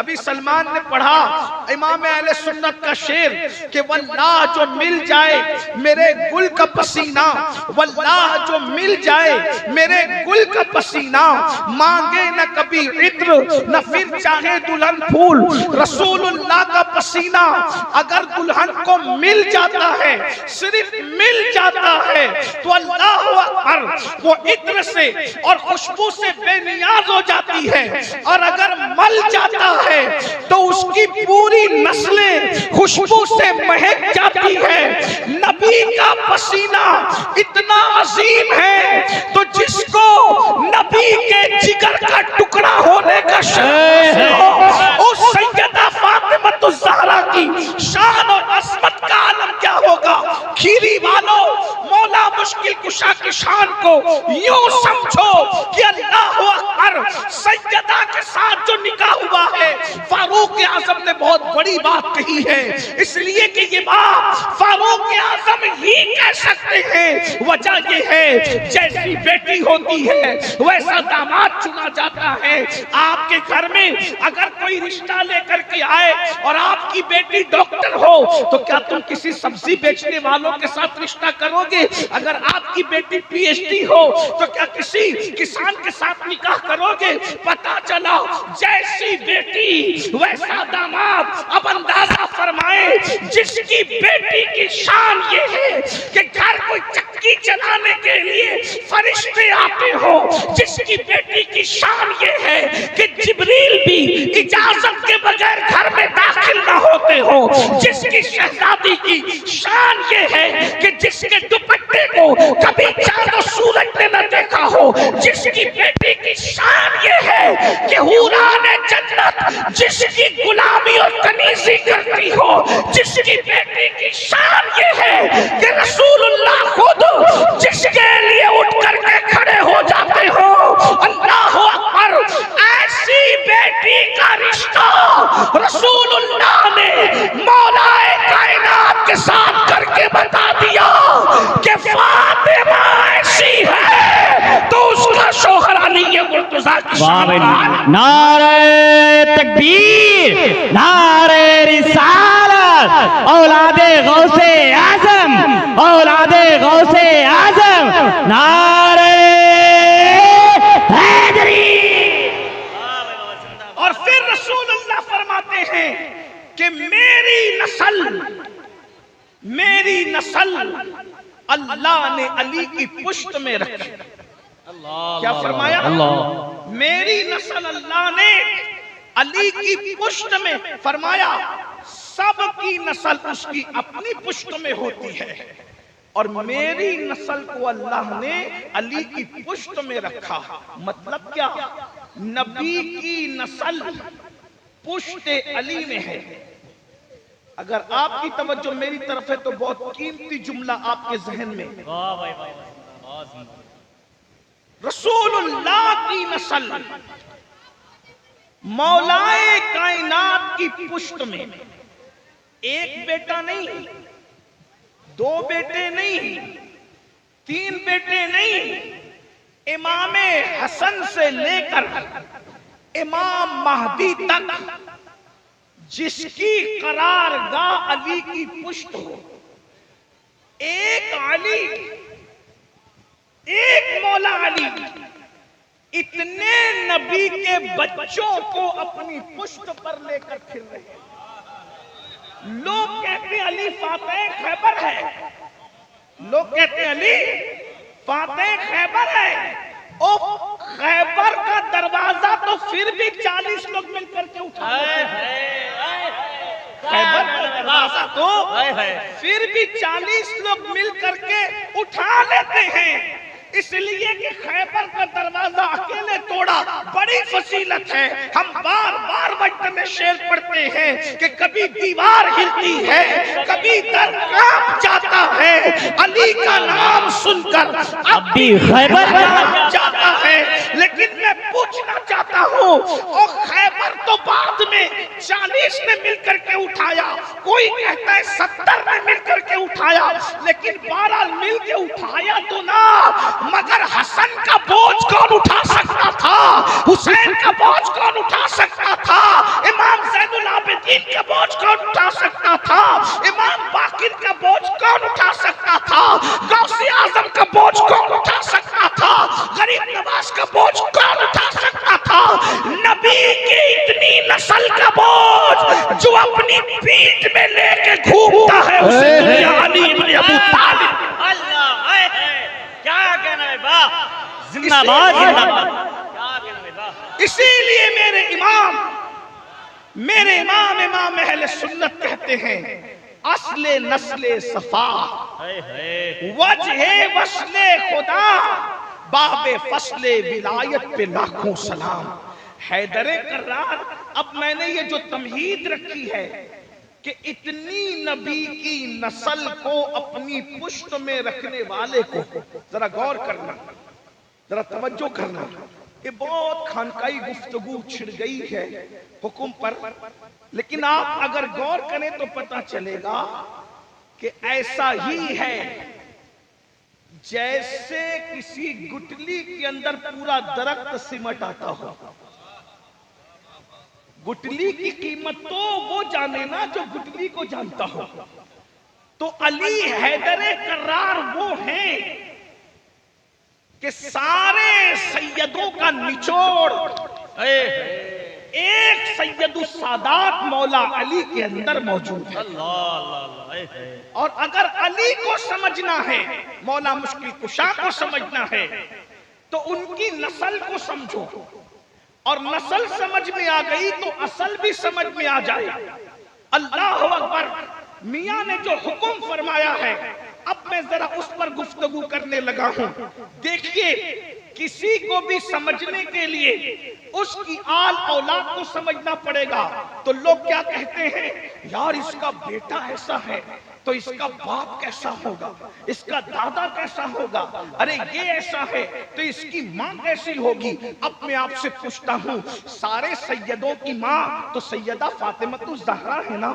ابھی سلمان نے پڑھا امام اہل سنت کا شعر کہ واللہ جو مل جائے میرے گل کا پسینہ، واللہ جو مل جائے میرے گل کا پسینہ، مانگے نہ کبھی عطر نہ پھر چاہے دلہن پھول، رسول اللہ کا پسینہ اگر دلہن کو مل جاتا ہے، صرف مل جاتا ہے تو اللہ اکبر وہ عطر سے اور خوشبو سے بے نیاز ہو جاتی ہے، اور اگر مل جاتا ہے تو اس کی پوری نسلیں خوشبو سے مہک جاتی ہے۔ نبی کا پسینہ اتنا عظیم ہے تو جس کو نبی کے جگر کا ٹکڑا ہونے کا شرف ہو، اس سیدہ فاطمہ الزہرا کی شان اور عظمت کا عالم کیا ہوگا۔ کھیری والوں، مولا مشکل کشا کی شان کو یوں سمجھو کہ اللہ اکبر، سیدہ کے ساتھ جو نکاح ہوا ہے، فاروق اعظم نے بہت بڑی بات کہی ہے، اس لیے کہ یہ بات فاروق اعظم ہی کہہ سکتے ہیں۔ وجہ یہ ہے جیسی بیٹی ہوتی ہے ویسا داماد چنا جاتا ہے۔ آپ کے گھر میں اگر کوئی رشتہ لے کر کے آئے اور آپ کی بیٹی ڈاکٹر ہو تو کیا تم کسی سبزی بیچنے والوں کے ساتھ رشتہ کرو گے؟ اگر آپ کی بیٹی پی ایچ ڈی ہو تو کیا کسی کسان کے ساتھ نکاح کرو گے؟ پتا چلا جیسی بیٹی ویسا داماد۔ اب اندازہ فرمائیں جس کی بیٹی کی شان یہ ہے کہ گھر کوئی چکی چلانے کے لیے فرشتے آتے ہو، جس کی بیٹی کی شان یہ ہے کہ جبریل بھی اجازت کے بغیر گھر میں داخل نہ ہوتے ہو، جس کی شہزادی کی شان یہ ہے کہ جس کے دوپٹے کو کبھی چاند و سورج نے نہ دیکھا ہو، جس کی بیٹی کی شان یہ ہے کہ حوران جنت جس کی غلامی اور کنیزی کرتی ہو، جس کی بیٹی کی شان یہ ہے کہ رسول اللہ خود جس کے لیے اٹھ کر کے کھڑے ہو جاتے ہو۔ اللہ اکبر، ایسی بیٹی کا رشتہ رسول اللہ نے مولا کائنات کے ساتھ کر کے بتا دیا کہ فاطمہ ایسی ہے تو اس کا شوہر علی مرتضیٰ کی شان۔ نعرہ تکبیر، نعرہ رسالت، اولاد غوث اعظم، اولاد غوث اعظم، نعرہ حیدری۔ اور پھر رسول اللہ فرماتے ہیں کہ میری نسل اللہ نے علی کی پشت میں رکھی۔ کیا فرمایا؟ میری نسل اللہ نے علی کی پشت میں، فرمایا سب کی نسل اس کی اپنی پشت میں ہوتی ہے، اور میری نسل کو اللہ نے علی کی پشت میں رکھا۔ مطلب کیا؟ نبی کی نسل پشت علی میں ہے۔ اگر آپ کی توجہ میری طرف ہے تو بہت قیمتی جملہ آپ کے ذہن میں، رسول اللہ کی نسل مولا کائنات کی پشت میں، ایک بیٹا نہیں، دو بیٹے نہیں، تین بیٹے نہیں، امام حسن سے لے کر امام مہدی تک جس کی قرارگاہ علی کی پشت ہو، ایک علی، ایک مولا علی، اتنے نبی کے بچوں کو اپنی پشت پر لے کر پھر رہے ہیں۔ لوگ کہتے ہیں علی فاتح خیبر ہے، لوگ کہتے ہیں علی فاتح خیبر ہے۔ او خیبر کا دروازہ تو پھر بھی 40 لوگ مل کر کے اٹھائے ہیں، خیبر کا دروازہ تو پھر بھی 40 لوگ مل کر کے اٹھا لیتے ہیں، اس لیے کہ خیبر کا دروازہ اکیلے توڑا بڑی فضیلت ہے۔ ہم بار بار وقت میں شعر پڑھتے ہیں کہ کبھی دیوار ہلتی ہے، کبھی در کانپ جاتا ہے، علی کا نام سن کر اب بھی خیبر کانپ جاتا ہے۔ لیکن میں پوچھنا چاہتا ہوں، اور خیبر تو بعد میں 40 نے مل کر کے اٹھایا، کوئی کہتا ہے 70 نے مل کر کے اٹھایا، لیکن 12 مل کے اٹھایا تو نہ، مگر حسن کا بوجھ کون اٹھا سکتا تھا؟ حسین کا بوجھ کون اٹھا سکتا تھا؟ امام یقین کا بوجھ کون اٹھا سکتا تھا؟ امام باقر کا بوجھ کون اٹھا سکتا تھا؟ غوث اعظم کا بوجھ کون اٹھا سکتا تھا؟ غریب نواز کا بوجھ کون اٹھا سکتا تھا؟ نبی کی اتنی نسل کا بوجھ جو اپنی پیٹھ میں لے کے گھومتا ہے اسے علی ابن ابو طالب۔ اللہ کیا کہنا ہے با، زندہ باد زندہ باد، کیا کہنا ہے با۔ اسی لیے میرے امام امام اہل سنت کہتے ہیں اصل نسل صفا وجہ وصل خدا باب فصل ولایت پہ لاکھوں سلام۔ حیدر کرار، اب میں نے یہ جو تمہید رکھی ہے کہ اتنی نبی کی نسل کو اپنی پشت میں رکھنے والے کو ذرا غور کرنا، ذرا توجہ کرنا، یہ بہت خانقائی گفتگو چھڑ گئی ہے حکم پر، لیکن آپ اگر غور کریں تو پتہ چلے گا کہ ایسا ہی ہے جیسے کسی گٹلی کے اندر پورا درخت سمٹ آتا ہو۔ گٹلی کی قیمت تو وہ جانے نا جو گٹلی کو جانتا ہو۔ تو علی حیدر کرار وہ ہیں کہ سارے سیدوں کا نچوڑ ایک سید السادات مولا علی کے اندر موجود ہے۔ اور اگر علی کو سمجھنا ہے، مولا مشکل کشا کو سمجھنا ہے، تو ان کی نسل کو سمجھو، اور نسل سمجھ میں آ گئی تو اصل بھی سمجھ میں آ جائے۔ اللہ اکبر، میاں نے جو حکم فرمایا ہے اب میں ذرا اس پر گفتگو کرنے لگا ہوں۔ دیکھیے، کسی کو بھی سمجھنے کے لیے اس کی آل اولاد کو سمجھنا پڑے گا۔ تو لوگ کیا کہتے ہیں، یار اس کا بیٹا ایسا ہے تو اس کا باپ کیسا ہوگا، اس کا دادا کیسا ہوگا، ارے یہ ایسا ہے تو اس کی ماں کیسی ہوگی۔ اب میں آپ سے پوچھتا ہوں، سارے سیدوں کی ماں تو سیدہ فاطمہ الزہرا ہے نا،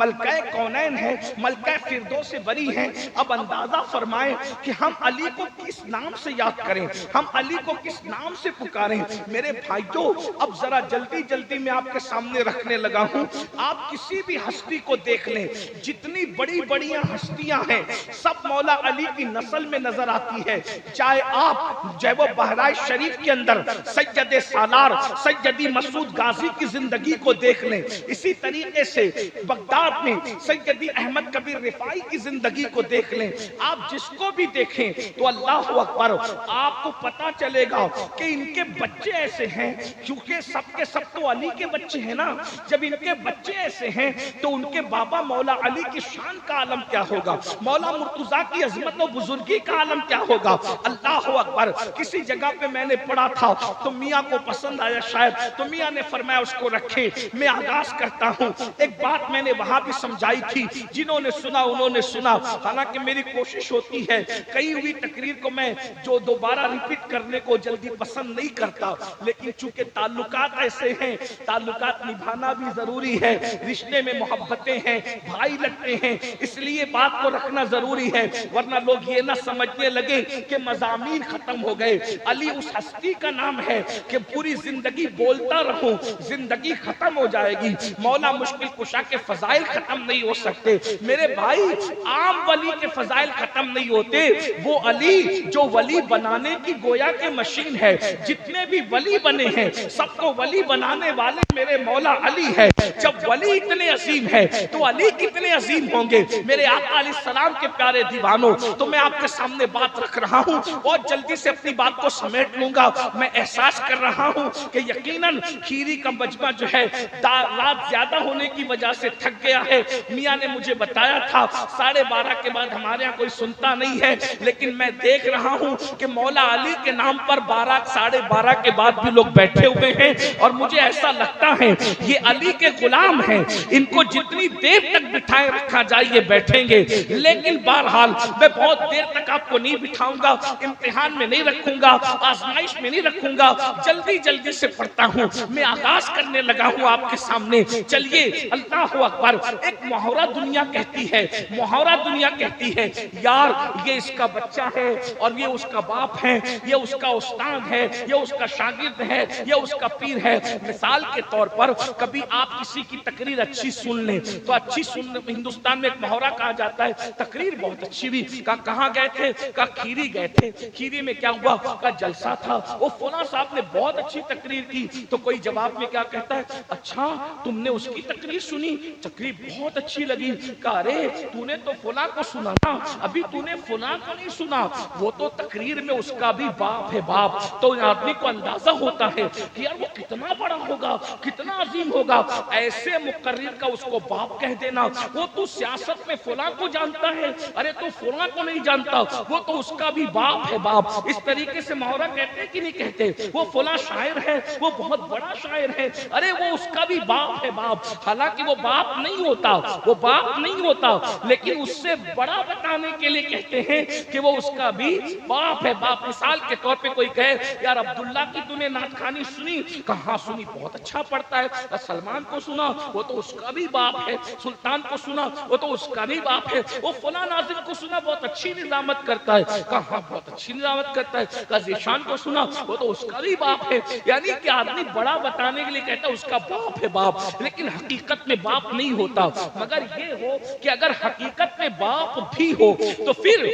ملکہ کونین ہے، ملکہ فردوس بری ہے۔ اب اندازہ فرمائیں کہ ہم علی کو کس نام سے یاد کریں، ہم علی کو کس نام سے پکاریں۔ میرے بھائیوں، اب ذرا جلدی جلدی میں آپ کے سامنے رکھنے لگا ہوں۔ آپ کسی بھی ہستی کو دیکھ لیں، جتنی بڑی بڑیاں ہستیاں ہیں سب مولا علی کی نسل میں نظر آتی ہے۔ چاہے آپ جو وہ بہرائچ شریف کے اندر سید سالار سیدی مسعود غازی کی زندگی کو دیکھ لیں، اسی طریقے سے بغداد میں سیدی احمد کبیر رفاعی کی زندگی کو دیکھ لیں، آپ جس کو بھی دیکھیں تو اللہ اکبر، آپ کو پتا چلے گا کہ ان کے بچے ایسے ہیں، کیونکہ سب کے سب تو علی کے بچے ہیں نا۔ جب ان کے بچے ایسے ہیں تو ان کے بابا مولا علی کی شان کا عالم کیا ہوگا، مولا مرتضیٰ کی عظمت و بزرگی کا عالم کیا ہوگا۔ اللہ اکبر، کسی جگہ پہ میں نے پڑھا تھا تو میاں کو پسند آیا شاید، تو میاں نے فرمایا اس کو رکھے، میں آغاز کرتا ہوں۔ ایک بات میں نے وہاں بھی سمجھائی تھی، جنہوں نے سنا انہوں نے سنا، حالانکہ میری کوشش ہوتی ہے کئی ہوئی تقریر کو میں جو دوبارہ ریپیٹ کرنے کو جلدی پسند نہیں کرتا، لیکن چونکہ تعلقات ایسے ہیں، تعلقات نبھانا بھی ضروری ہے، رشتے میں محبتیں ہیں، بھائی لگتے ہیں، اس لیے بات کو رکھنا ضروری ہے، ورنہ لوگ یہ نہ سمجھنے لگے کہ مضامین ختم ہو گئے۔ علی اس ہستی کا نام ہے کہ پوری زندگی بولتا رہوں، زندگی ختم ہو جائے گی، مولا مشکل کشا کے فضائل ختم نہیں ہو سکتے۔ میرے بھائی، عام ولی کے فضائل ختم نہیں ہوتے، وہ علی جو ولی بنانے کی گویا کے مشین ہے، جتنے بھی ولی بنے ہیں سب کو ولی بنانے والے میرے مولا علی ہے۔ جب ولی اتنے عظیم ہے تو علی کتنے عظیم ہوں گے۔ میرے آقا علیہ السلام کے پیارے دیوانوں، تو میں آپ کے سامنے بات رکھ رہا ہوں، بہت جلدی سے اپنی بات کو سمیٹ لوں گا۔ میں احساس کر رہا ہوں کہ یقیناً کھیری کا مجمع جو ہے رات زیادہ ہونے کی وجہ سے تھک گیا ہے۔ میاں نے مجھے بتایا تھا 12:30 کے بعد ہمارے ہاں کوئی سنتا نہیں ہے، لیکن میں دیکھ رہا ہوں کہ مولا علی کے نام پر 12:30 کے بعد بھی لوگ بیٹھے ہوئے ہیں، اور مجھے ایسا لگتا ہے یہ علی کے غلام ہیں، ان کو جتنی دیر تک بٹھائے رکھا جائیے بیٹھیں گے، لیکن بہرحال میں بہت دیر تک آپ کو نہیں بٹھاؤں گا، امتحان میں نہیں رکھوں گا، آزمائش میں نہیں رکھوں گا، جلدی جلدی سے پڑھتا ہوں، میں آغاز کرنے لگا ہوں آپ کے سامنے۔ چلیے اللہ اکبر۔ ایک محاورہ دنیا کہتی ہے، محاورہ دنیا کہتی ہے یار یہ اس کا بچہ ہے اور یہ اس کا باپ ہے، یہ اس کا استاد ہے، یہ اس کا شاگرد ہے، یہ اس کا پیر ہے۔ مثال کے طور پر کبھی آپ کسی کی تقریر اچھی سن لیں تو اچھی سن، ہندوستان میں ایک محاورہ کہا جاتا ہے تقریر بہت اچھی بھی، کہاں گئے تھے؟ کہا کھیری گئے تھے۔ کھیری میں کیا ہوا؟ کہا جلسہ تھا، وہ فلاں صاحب نے بہت اچھی تقریر کی۔ تو کوئی جواب میں کیا کہتا ہے؟ اچھا تم نے اس کی تقریر سنی، تقریر بہت اچھی لگی۔ کہا ارے تو نے تو فلاں کو سنا نا، ابھی تو نے فلاں کو نہیں سنا، وہ تو تقریر میں اس کا بھی باپ ہے باپ۔ تو آدمی کو اندازہ ہوتا ہے کہ یار وہ کتنا بڑا ہوگا، کتنا عظیم ہوگا۔ ایسے مقرر کا اس کو باپ کہہ دینا، وہ تو سیاست میں فلاں کو جانتا ہے، ارے تو فلاں کو نہیں جانتا، وہ تو اس کا بھی باپ ہے باپ۔ اس طریقے سے محاورہ کہتے ہیں کہ نہیں کہتے؟ وہ فلاں شاعر ہے، وہ بہت بڑا شاعر ہے، ارے وہ اس کا بھی باپ ہے باپ۔ حالانکہ وہ باپ نہیں ہوتا، وہ باپ نہیں ہوتا، لیکن اس سے بڑا بتانے کے لیے کہتے ہیں کہ وہ اس کا بھی باپ ہے باپ۔ مثال کے طور پہ کوئی کہے یار عبداللہ کی تو نے نعت خوانی سنی؟ کہاں سنی؟ بہت اچھا پڑھتا ہے۔ سلمان کو سنا؟ وہ تو اس کا بھی باپ ہے۔ سلطان کو سنا؟ وہ تو اس کا بھی باپ ہے۔ وہ فلاں ناظم کو سنا؟ بہت اچھی نظامت کرتا ہے۔ کہاں بہت اچھی نظامت کرتا ہے۔ ذیشان کو سنا؟ وہ تو اس کا بھی باپ ہے۔ یعنی کہ آدمی بڑا بتانے کے لیے کہتا ہے اس کا باپ ہے باپ، لیکن حقیقت میں باپ نہیں ہوتا۔ مگر یہ ہو کہ اگر حقیقت میں باپ بھی ہو تو پھر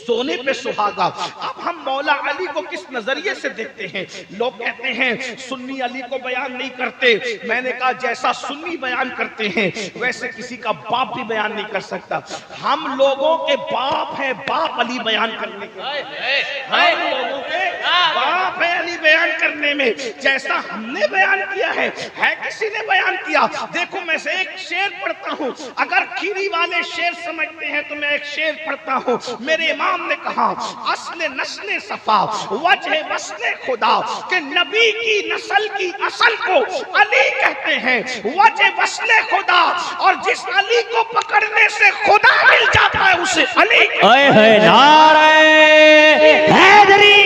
سونے پہ سہاگا۔ اب ہم مولا علی کو کس نظریے سے دیکھتے ہیں؟ لوگ کہتے ہیں سنی علی کو بیان نہیں کرتے، میں نے کہا جیسا سنی بیان کرتے ہیں ویسے کسی کا باپ بھی بیان نہیں کر سکتا۔ ہم لوگوں کے باپ ہیں باپ علی بیان کرنے کے، ہم لوگوں کے باپ ہے علی بیان کرنے میں، جیسا ہم نے بیان کیا ہے کسی نے بیان کیا؟ دیکھو میں سے ایک شعر پڑھتا ہوں، اگر کھیری والے شعر سمجھتے ہیں تو میں ایک شعر پڑھتا ہوں۔ میرے امام نے کہا اصل نسل صفا وجہ وصل خدا، کہ نبی کی نسل کی اصل کو علی کہتے ہیں، وجہ وصل خدا، اور جس علی کو پکڑنے سے خدا مل جاتا ہے اسے علی کہتے ہیں۔ نعرہ حیدری۔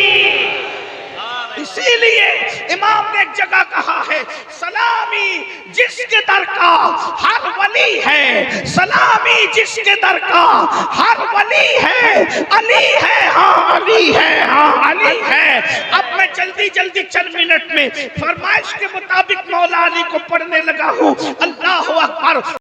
اسی لیے امام نے ایک جگہ کہا ہے سلامی جس کے در کا ہر ولی ہے، سلامی جس کے در کا ہر ولی ہے، علی ہے ہاں علی ہے ہاں علی ہے۔ اب میں جلدی جلدی چند منٹ میں فرمائش کے مطابق مولا علی کو پڑھنے لگا ہوں۔ اللہ اکبر۔